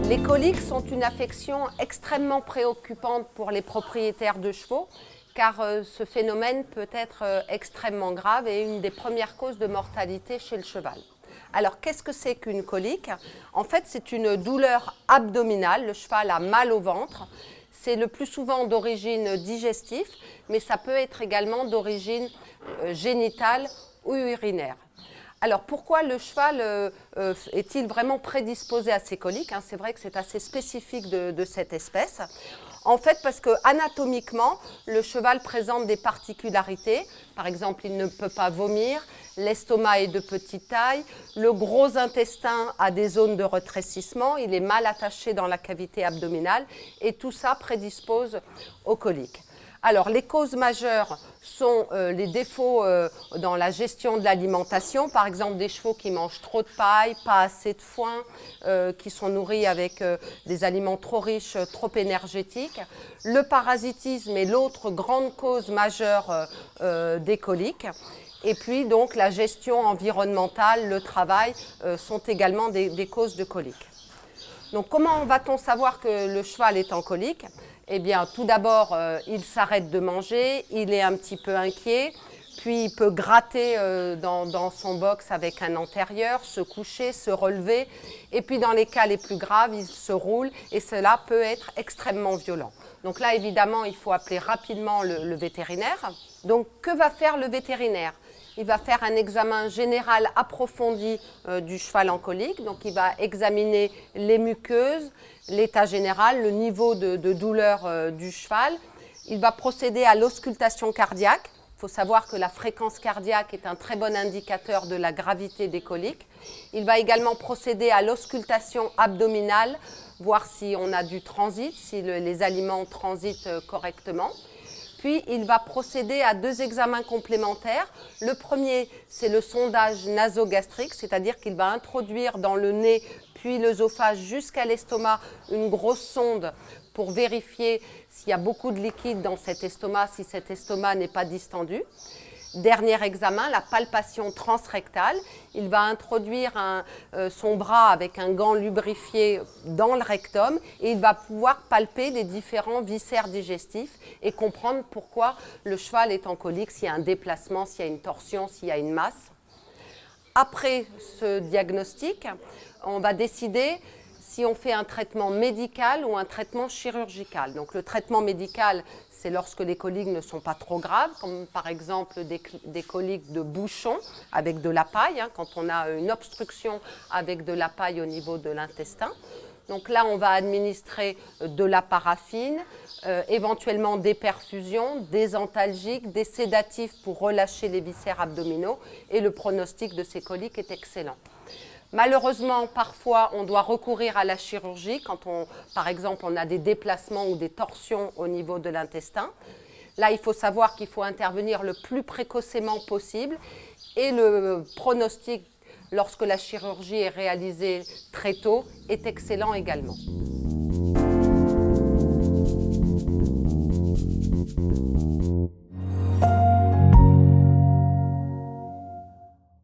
Les coliques sont une affection extrêmement préoccupante pour les propriétaires de chevaux, car ce phénomène peut être extrêmement grave et une des premières causes de mortalité chez le cheval. Alors, qu'est-ce que c'est qu'une colique? En fait, c'est une douleur abdominale. Le cheval a mal au ventre. C'est le plus souvent d'origine digestive, mais ça peut être également d'origine génitale ou urinaire. Alors, pourquoi le cheval est-il vraiment prédisposé à ces coliques? C'est vrai que c'est assez spécifique de cette espèce. En fait, parce que anatomiquement, le cheval présente des particularités. Par exemple, il ne peut pas vomir, l'estomac est de petite taille, le gros intestin a des zones de rétrécissement, il est mal attaché dans la cavité abdominale et tout ça prédispose aux coliques. Alors, les causes majeures sont les défauts dans la gestion de l'alimentation, par exemple des chevaux qui mangent trop de paille, pas assez de foin, qui sont nourris avec des aliments trop riches, trop énergétiques. Le parasitisme est l'autre grande cause majeure des coliques. Et puis, donc, la gestion environnementale, le travail sont également des causes de coliques. Donc, comment va-t-on savoir que le cheval est en colique? Eh bien, tout d'abord, il s'arrête de manger, il est un petit peu inquiet, puis il peut gratter dans son box avec un antérieur, se coucher, se relever, et puis dans les cas les plus graves, il se roule, et cela peut être extrêmement violent. Donc là, évidemment, il faut appeler rapidement le vétérinaire. Donc, que va faire le vétérinaire? Il va faire un examen général approfondi du cheval en colique. Donc, il va examiner les muqueuses, l'état général, le niveau de douleur du cheval. Il va procéder à l'auscultation cardiaque. Il faut savoir que la fréquence cardiaque est un très bon indicateur de la gravité des coliques. Il va également procéder à l'auscultation abdominale, voir si on a du transit, si les aliments transitent correctement. Puis, il va procéder à 2 examens complémentaires. Le premier, c'est le sondage nasogastrique, c'est-à-dire qu'il va introduire dans le nez, puis l'œsophage jusqu'à l'estomac, une grosse sonde pour vérifier s'il y a beaucoup de liquide dans cet estomac, si cet estomac n'est pas distendu. Dernier examen, la palpation transrectale. Il va introduire son bras avec un gant lubrifié dans le rectum et il va pouvoir palper les différents viscères digestifs et comprendre pourquoi le cheval est en colique, s'il y a un déplacement, s'il y a une torsion, s'il y a une masse. Après ce diagnostic, on va décider si on fait un traitement médical ou un traitement chirurgical. Donc le traitement médical, c'est lorsque les coliques ne sont pas trop graves, comme par exemple des coliques de bouchon avec de la paille, quand on a une obstruction avec de la paille au niveau de l'intestin. Donc là, on va administrer de la paraffine, éventuellement des perfusions, des antalgiques, des sédatifs pour relâcher les viscères abdominaux et le pronostic de ces coliques est excellent. Malheureusement, parfois, on doit recourir à la chirurgie quand, par exemple, on a des déplacements ou des torsions au niveau de l'intestin. Là, il faut savoir qu'il faut intervenir le plus précocement possible et le pronostic, lorsque la chirurgie est réalisée très tôt, est excellent également.